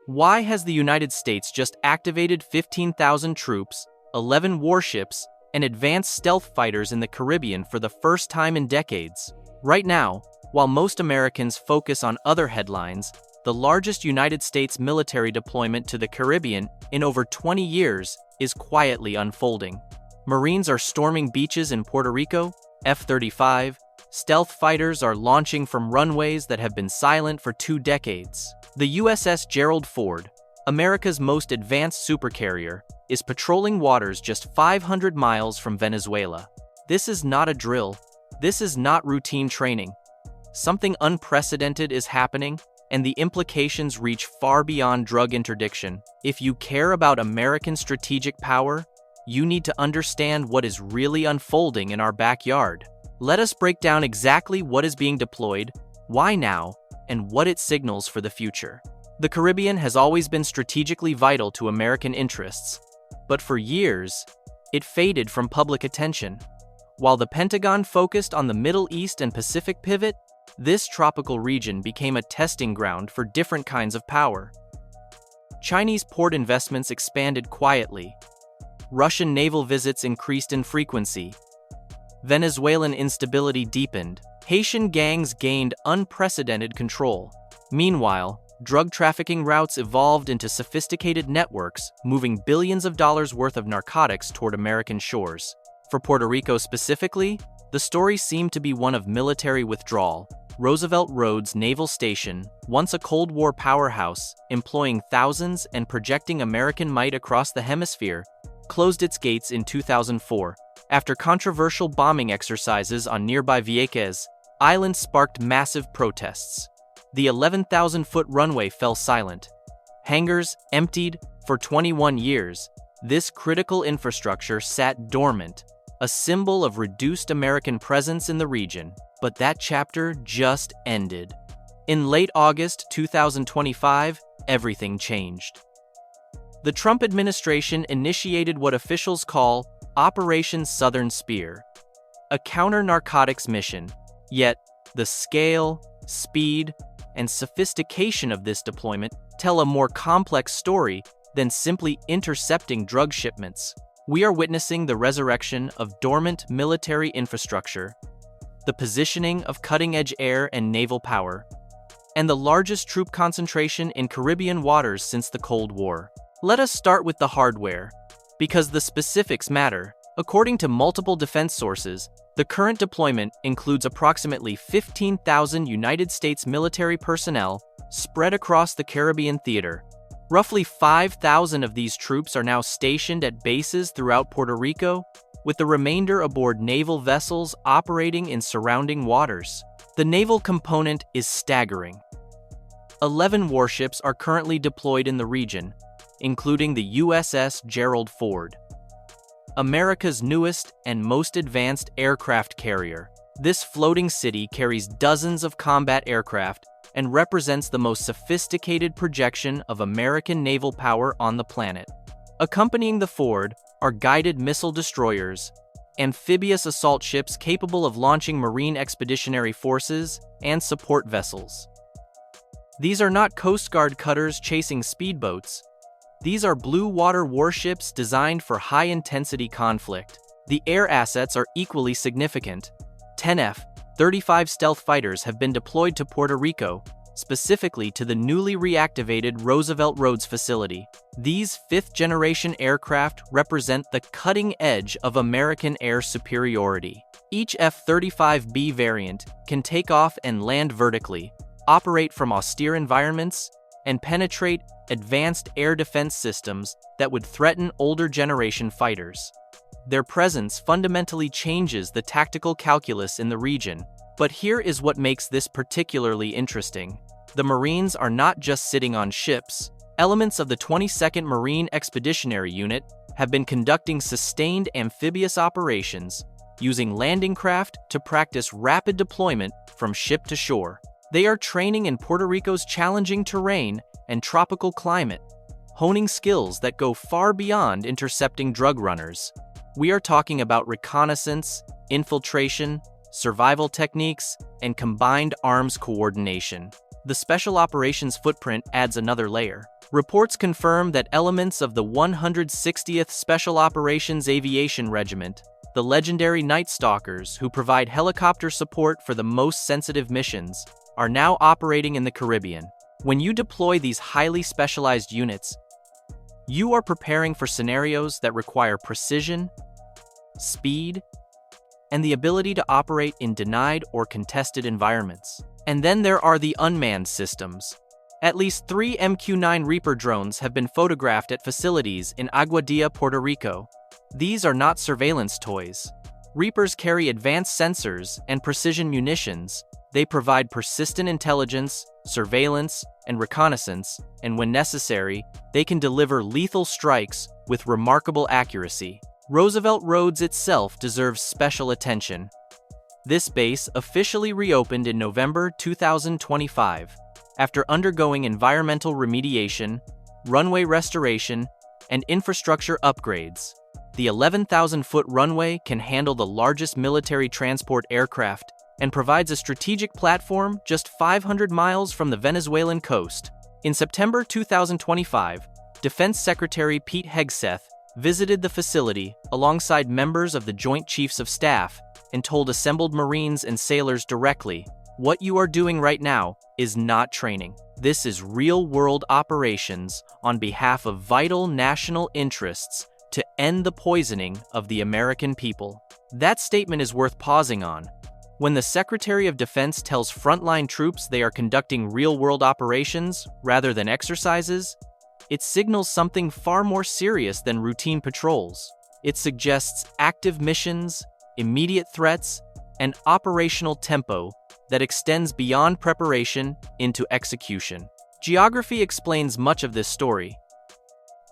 Why has the United States just activated 15,000 troops, 11 warships, and advanced stealth fighters in the Caribbean for the first time in decades? Right now, while most Americans focus on other headlines, the largest United States military deployment to the Caribbean in over 20 years is quietly unfolding. Marines are storming beaches in Puerto Rico, F-35, stealth fighters are launching from runways that have been silent for 2 decades. The USS Gerald Ford, America's most advanced supercarrier, is patrolling waters just 500 miles from Venezuela. This is not a drill. This is not routine training. Something unprecedented is happening, and the implications reach far beyond drug interdiction. If you care about American strategic power, you need to understand what is really unfolding in our backyard. Let us break down exactly what is being deployed, why now, and what it signals for the future. The Caribbean has always been strategically vital to American interests, but for years, it faded from public attention. While the Pentagon focused on the Middle East and Pacific pivot, this tropical region became a testing ground for different kinds of power. Chinese port investments expanded quietly. Russian naval visits increased in frequency. Venezuelan instability deepened. Haitian gangs gained unprecedented control. Meanwhile, drug trafficking routes evolved into sophisticated networks, moving billions of dollars worth of narcotics toward American shores. For Puerto Rico specifically, the story seemed to be one of military withdrawal. Roosevelt Roads Naval Station, once a Cold War powerhouse, employing thousands and projecting American might across the hemisphere, closed its gates in 2004. After controversial bombing exercises on nearby Vieques Island sparked massive protests. The 11,000-foot runway fell silent. Hangars emptied for 21 years. This critical infrastructure sat dormant, a symbol of reduced American presence in the region. But that chapter just ended. In late August 2025, everything changed. The Trump administration initiated what officials call Operation Southern Spear, a counter-narcotics mission. Yet, the scale, speed, and sophistication of this deployment tell a more complex story than simply intercepting drug shipments. We are witnessing the resurrection of dormant military infrastructure, the positioning of cutting-edge air and naval power, and the largest troop concentration in Caribbean waters since the Cold War. Let us start with the hardware, because the specifics matter. According to multiple defense sources, the current deployment includes approximately 15,000 United States military personnel spread across the Caribbean theater. Roughly 5,000 of these troops are now stationed at bases throughout Puerto Rico, with the remainder aboard naval vessels operating in surrounding waters. The naval component is staggering. 11 warships are currently deployed in the region, including the USS Gerald Ford, America's newest and most advanced aircraft carrier. This floating city carries dozens of combat aircraft and represents the most sophisticated projection of American naval power on the planet. Accompanying the Ford are guided missile destroyers, amphibious assault ships capable of launching Marine Expeditionary Forces, and support vessels. These are not Coast Guard cutters chasing speedboats. These are blue water warships designed for high-intensity conflict. The air assets are equally significant. 10 F-35 stealth fighters have been deployed to Puerto Rico, specifically to the newly reactivated Roosevelt Roads facility. These fifth-generation aircraft represent the cutting edge of American air superiority. Each F-35B variant can take off and land vertically, operate from austere environments, and penetrate advanced air defense systems that would threaten older generation fighters. Their presence fundamentally changes the tactical calculus in the region. But here is what makes this particularly interesting. The Marines are not just sitting on ships. Elements of the 22nd Marine Expeditionary Unit have been conducting sustained amphibious operations, using landing craft to practice rapid deployment from ship to shore. They are training in Puerto Rico's challenging terrain and tropical climate, honing skills that go far beyond intercepting drug runners. We are talking about reconnaissance, infiltration, survival techniques, and combined arms coordination. The Special Operations footprint adds another layer. Reports confirm that elements of the 160th Special Operations Aviation Regiment, the legendary Night Stalkers who provide helicopter support for the most sensitive missions, are now operating in the Caribbean. When you deploy these highly specialized units, you are preparing for scenarios that require precision, speed, and the ability to operate in denied or contested environments. And then there are the unmanned systems. At least 3 MQ-9 Reaper drones have been photographed at facilities in Aguadilla, Puerto Rico. These are not surveillance toys. Reapers carry advanced sensors and precision munitions. They provide persistent intelligence, surveillance, and reconnaissance, and when necessary, they can deliver lethal strikes with remarkable accuracy. Roosevelt Roads itself deserves special attention. This base officially reopened in November 2025. After undergoing environmental remediation, runway restoration, and infrastructure upgrades. The 11,000-foot runway can handle the largest military transport aircraft and provides a strategic platform just 500 miles from the Venezuelan coast. In September 2025, Defense Secretary Pete Hegseth visited the facility alongside members of the Joint Chiefs of Staff and told assembled Marines and sailors directly, "What you are doing right now is not training. This is real-world operations on behalf of vital national interests to end the poisoning of the American people." That statement is worth pausing on. When the Secretary of Defense tells frontline troops they are conducting real-world operations rather than exercises, it signals something far more serious than routine patrols. It suggests active missions, immediate threats, and operational tempo that extends beyond preparation into execution. Geography explains much of this story.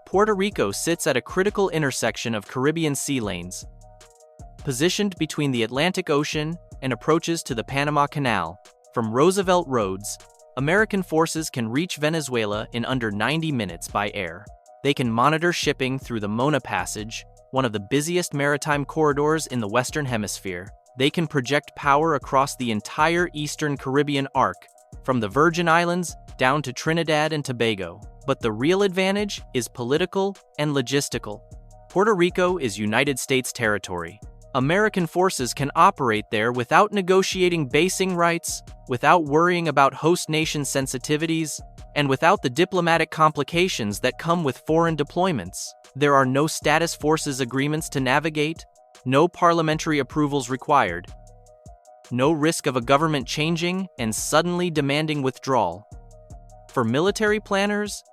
Puerto Rico sits at a critical intersection of Caribbean sea lanes, positioned between the Atlantic Ocean and approaches to the Panama Canal. From Roosevelt Roads, American forces can reach Venezuela in under 90 minutes by air. They can monitor shipping through the Mona Passage, one of the busiest maritime corridors in the Western Hemisphere. They can project power across the entire Eastern Caribbean arc, from the Virgin Islands down to Trinidad and Tobago. But the real advantage is political and logistical. Puerto Rico is United States territory. American forces can operate there without negotiating basing rights, without worrying about host nation sensitivities, and without the diplomatic complications that come with foreign deployments. There are no status forces agreements to navigate, no parliamentary approvals required, no risk of a government changing and suddenly demanding withdrawal. For military planners,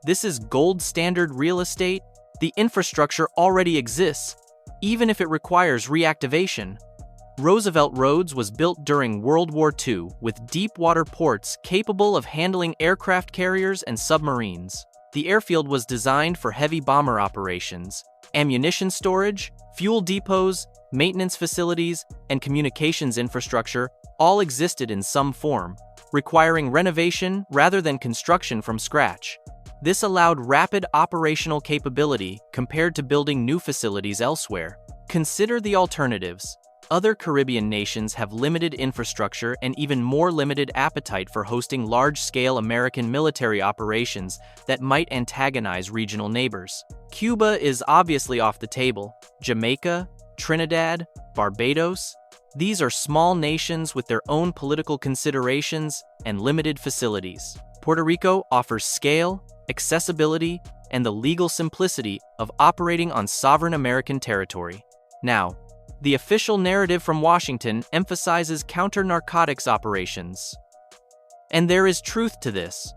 this is gold standard real estate. The infrastructure already exists, even if it requires reactivation. Roosevelt Roads was built during World War II with deep water ports capable of handling aircraft carriers and submarines. The airfield was designed for heavy bomber operations, ammunition storage, fuel depots, maintenance facilities, and communications infrastructure all existed in some form, requiring renovation rather than construction from scratch. This allowed rapid operational capability compared to building new facilities elsewhere. Consider the alternatives. Other Caribbean nations have limited infrastructure and even more limited appetite for hosting large-scale American military operations that might antagonize regional neighbors. Cuba is obviously off the table. Jamaica, Trinidad, Barbados. These are small nations with their own political considerations and limited facilities. Puerto Rico offers scale, accessibility, and the legal simplicity of operating on sovereign American territory. Now, the official narrative from Washington emphasizes counter-narcotics operations. And there is truth to this.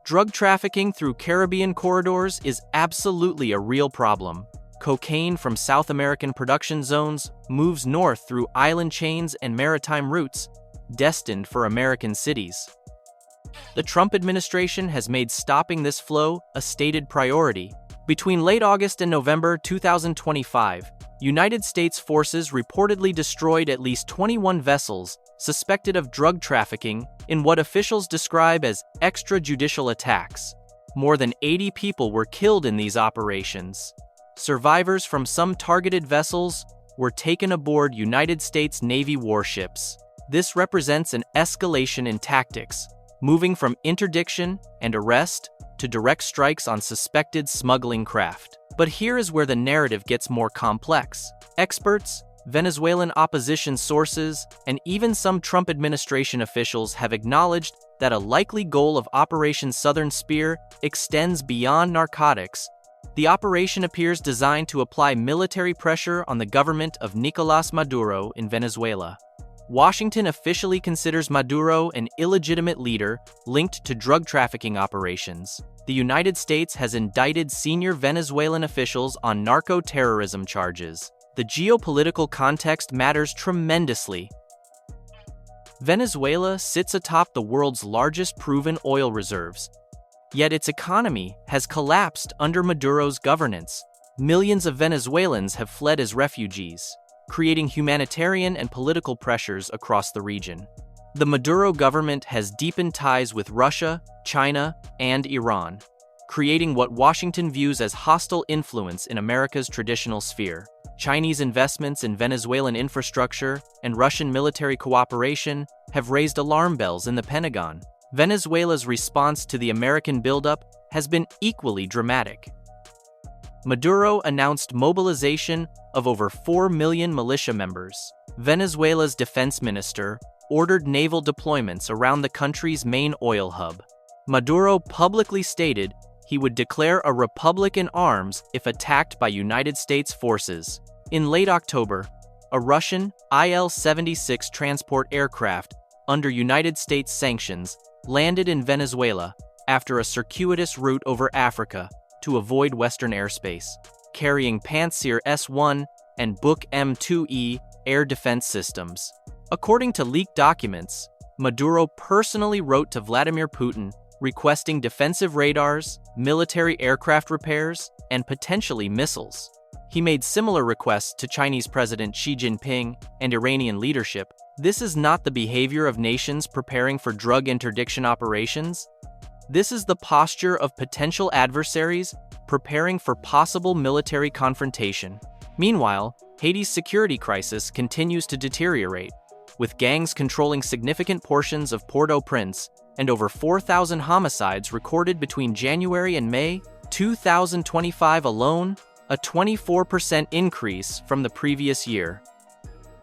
Drug trafficking through Caribbean corridors is absolutely a real problem. Cocaine from South American production zones moves north through island chains and maritime routes, destined for American cities. The Trump administration has made stopping this flow a stated priority. Between late August and November 2025, United States forces reportedly destroyed at least 21 vessels suspected of drug trafficking in what officials describe as extrajudicial attacks. More than 80 people were killed in these operations. Survivors from some targeted vessels were taken aboard United States Navy warships. This represents an escalation in tactics, moving from interdiction and arrest to direct strikes on suspected smuggling craft. But here is where the narrative gets more complex. Experts, Venezuelan opposition sources, and even some Trump administration officials have acknowledged that a likely goal of Operation Southern Spear extends beyond narcotics. The operation appears designed to apply military pressure on the government of Nicolás Maduro in Venezuela. Washington officially considers Maduro an illegitimate leader linked to drug trafficking operations. The United States has indicted senior Venezuelan officials on narco-terrorism charges. The geopolitical context matters tremendously. Venezuela sits atop the world's largest proven oil reserves, yet its economy has collapsed under Maduro's governance. Millions of Venezuelans have fled as refugees, creating humanitarian and political pressures across the region. The Maduro government has deepened ties with Russia, China, and Iran, creating what Washington views as hostile influence in America's traditional sphere. Chinese investments in Venezuelan infrastructure and Russian military cooperation have raised alarm bells in the Pentagon. Venezuela's response to the American buildup has been equally dramatic. Maduro announced mobilization of over 4 million militia members. Venezuela's defense minister ordered naval deployments around the country's main oil hub. Maduro publicly stated he would declare a republic in arms if attacked by United States forces. In late October, a Russian Il-76 transport aircraft under United States sanctions landed in Venezuela after a circuitous route over Africa to avoid Western airspace, carrying Pantsir S-1 and Buk M-2E air defense systems. According to leaked documents, Maduro personally wrote to Vladimir Putin requesting defensive radars, military aircraft repairs, and potentially missiles. He made similar requests to Chinese President Xi Jinping and Iranian leadership. This is not the behavior of nations preparing for drug interdiction operations. This is the posture of potential adversaries preparing for possible military confrontation. Meanwhile, Haiti's security crisis continues to deteriorate, with gangs controlling significant portions of Port-au-Prince and over 4,000 homicides recorded between January and May 2025 alone, a 24% increase from the previous year.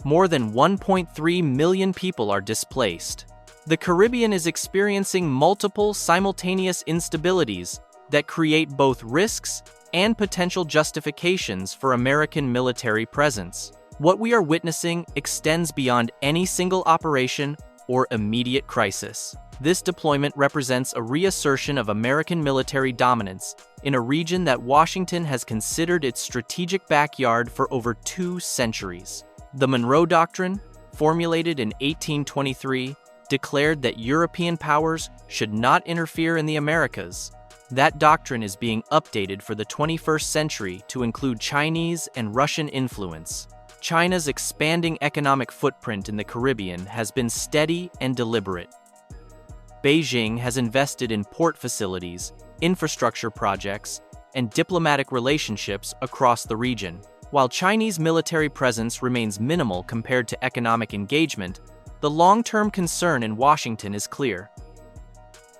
More than 1.3 million people are displaced. The Caribbean is experiencing multiple simultaneous instabilities that create both risks and potential justifications for American military presence. What we are witnessing extends beyond any single operation or immediate crisis. This deployment represents a reassertion of American military dominance in a region that Washington has considered its strategic backyard for over 2 centuries. The Monroe Doctrine, formulated in 1823, declared that European powers should not interfere in the Americas. That doctrine is being updated for the 21st century to include Chinese and Russian influence. China's expanding economic footprint in the Caribbean has been steady and deliberate. Beijing has invested in port facilities, infrastructure projects, and diplomatic relationships across the region. While Chinese military presence remains minimal compared to economic engagement, the long-term concern in Washington is clear.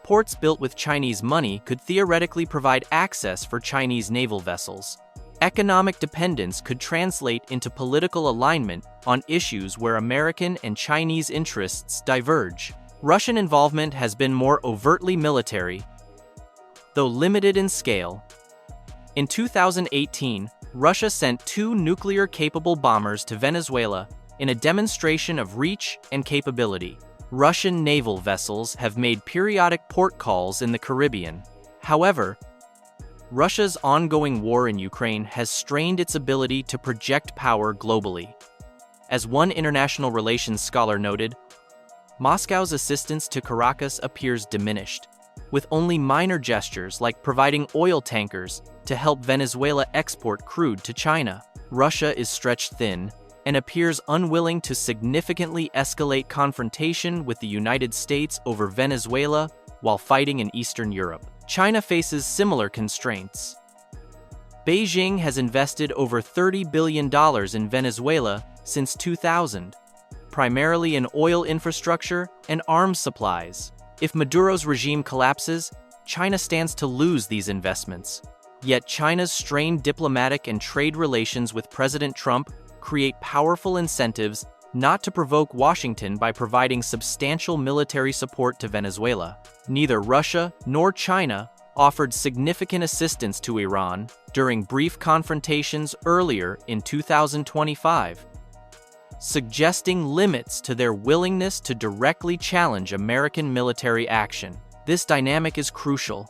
Ports built with Chinese money could theoretically provide access for Chinese naval vessels. Economic dependence could translate into political alignment on issues where American and Chinese interests diverge. Russian involvement has been more overtly military, though limited in scale. In 2018, Russia sent 2 nuclear-capable bombers to Venezuela in a demonstration of reach and capability. Russian naval vessels have made periodic port calls in the Caribbean. However, Russia's ongoing war in Ukraine has strained its ability to project power globally. As one international relations scholar noted, Moscow's assistance to Caracas appears diminished, with only minor gestures like providing oil tankers to help Venezuela export crude to China. Russia is stretched thin and appears unwilling to significantly escalate confrontation with the United States over Venezuela while fighting in Eastern Europe. China faces similar constraints. Beijing has invested over $30 billion in Venezuela since 2000, primarily in oil infrastructure and arms supplies. If Maduro's regime collapses, China stands to lose these investments. Yet China's strained diplomatic and trade relations with President Trump create powerful incentives not to provoke Washington by providing substantial military support to Venezuela. Neither Russia nor China offered significant assistance to Iran during brief confrontations earlier in 2025, suggesting limits to their willingness to directly challenge American military action. This dynamic is crucial.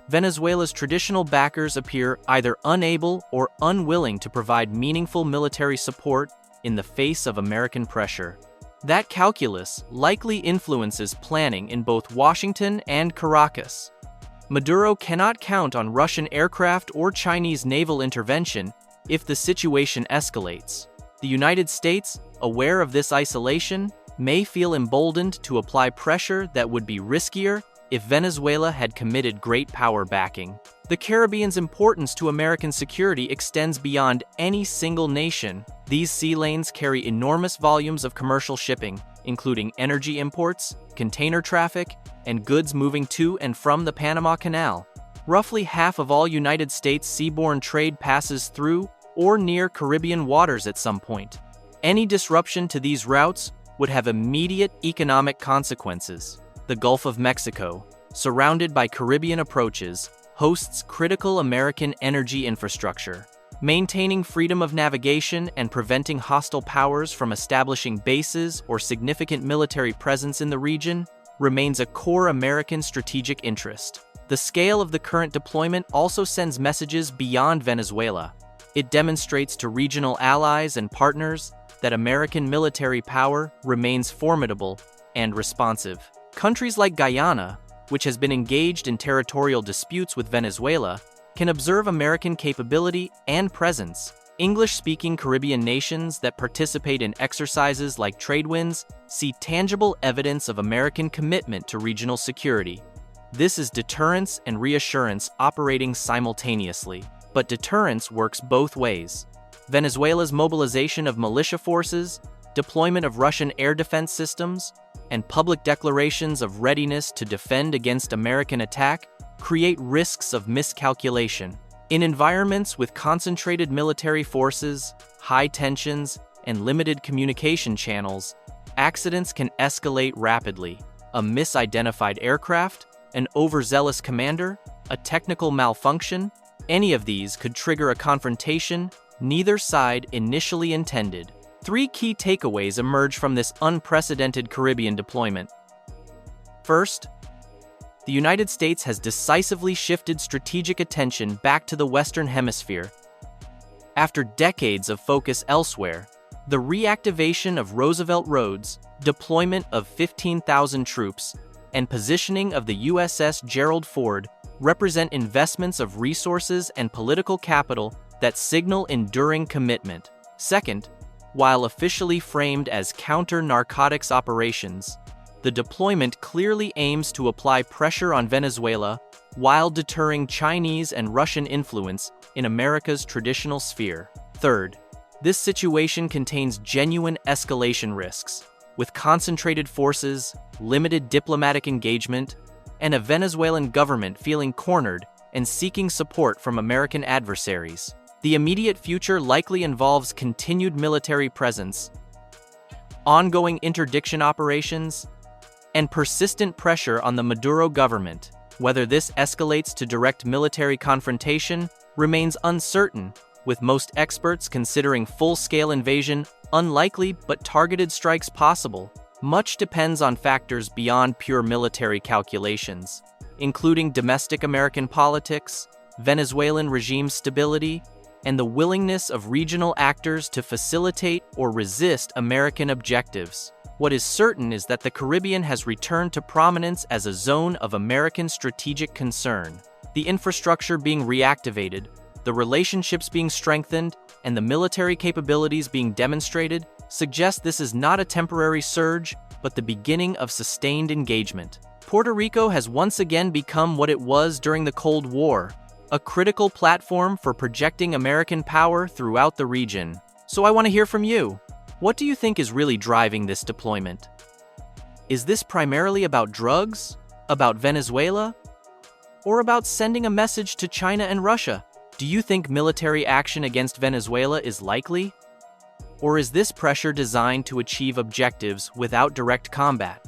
Venezuela's traditional backers appear either unable or unwilling to provide meaningful military support in the face of American pressure. That calculus likely influences planning in both Washington and Caracas. Maduro cannot count on Russian aircraft or Chinese naval intervention if the situation escalates. The United States, aware of this isolation, may feel emboldened to apply pressure that would be riskier if Venezuela had committed great power backing. The Caribbean's importance to American security extends beyond any single nation. These sea lanes carry enormous volumes of commercial shipping, including energy imports, container traffic, and goods moving to and from the Panama Canal. Roughly half of all United States seaborne trade passes through or near Caribbean waters at some point. Any disruption to these routes would have immediate economic consequences. The Gulf of Mexico, surrounded by Caribbean approaches, hosts critical American energy infrastructure. Maintaining freedom of navigation and preventing hostile powers from establishing bases or significant military presence in the region remains a core American strategic interest. The scale of the current deployment also sends messages beyond Venezuela. It demonstrates to regional allies and partners that American military power remains formidable and responsive. Countries like Guyana, which has been engaged in territorial disputes with Venezuela, can observe American capability and presence. English-speaking Caribbean nations that participate in exercises like trade winds see tangible evidence of American commitment to regional security. This is deterrence and reassurance operating simultaneously. But deterrence works both ways. Venezuela's mobilization of militia forces, deployment of Russian air defense systems, and public declarations of readiness to defend against American attack create risks of miscalculation. In environments with concentrated military forces, high tensions, and limited communication channels, accidents can escalate rapidly. A misidentified aircraft, an overzealous commander, a technical malfunction, any of these could trigger a confrontation neither side initially intended. 3 key takeaways emerge from this unprecedented Caribbean deployment. First, the United States has decisively shifted strategic attention back to the Western Hemisphere. After decades of focus elsewhere, the reactivation of Roosevelt Roads, deployment of 15,000 troops, and positioning of the USS Gerald Ford represent investments of resources and political capital that signal enduring commitment. Second, while officially framed as counter-narcotics operations, the deployment clearly aims to apply pressure on Venezuela while deterring Chinese and Russian influence in America's traditional sphere. Third, this situation contains genuine escalation risks, with concentrated forces, limited diplomatic engagement, and a Venezuelan government feeling cornered and seeking support from American adversaries. The immediate future likely involves continued military presence, ongoing interdiction operations, and persistent pressure on the Maduro government. Whether this escalates to direct military confrontation remains uncertain, with most experts considering full-scale invasion unlikely but targeted strikes possible. Much depends on factors beyond pure military calculations, including domestic American politics, Venezuelan regime stability, and the willingness of regional actors to facilitate or resist American objectives. What is certain is that the Caribbean has returned to prominence as a zone of American strategic concern. The infrastructure being reactivated, the relationships being strengthened, and the military capabilities being demonstrated suggest this is not a temporary surge, but the beginning of sustained engagement. Puerto Rico has once again become what it was during the Cold War, a critical platform for projecting American power throughout the region. So I want to hear from you. What do you think is really driving this deployment? Is this primarily about drugs, About Venezuela? Or about sending a message to China and Russia? Do you think military action against Venezuela is likely? Or is this pressure designed to achieve objectives without direct combat?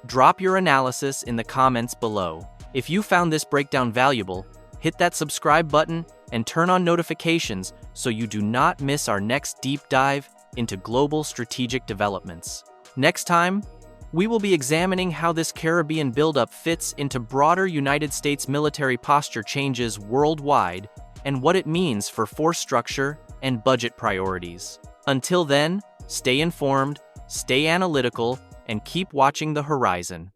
Drop your analysis in the comments below. If you found this breakdown valuable, hit that subscribe button and turn on notifications so you do not miss our next deep dive into global strategic developments. Next time, we will be examining how this Caribbean buildup fits into broader United States military posture changes worldwide and what it means for force structure and budget priorities. Until then, stay informed, stay analytical, and keep watching the horizon.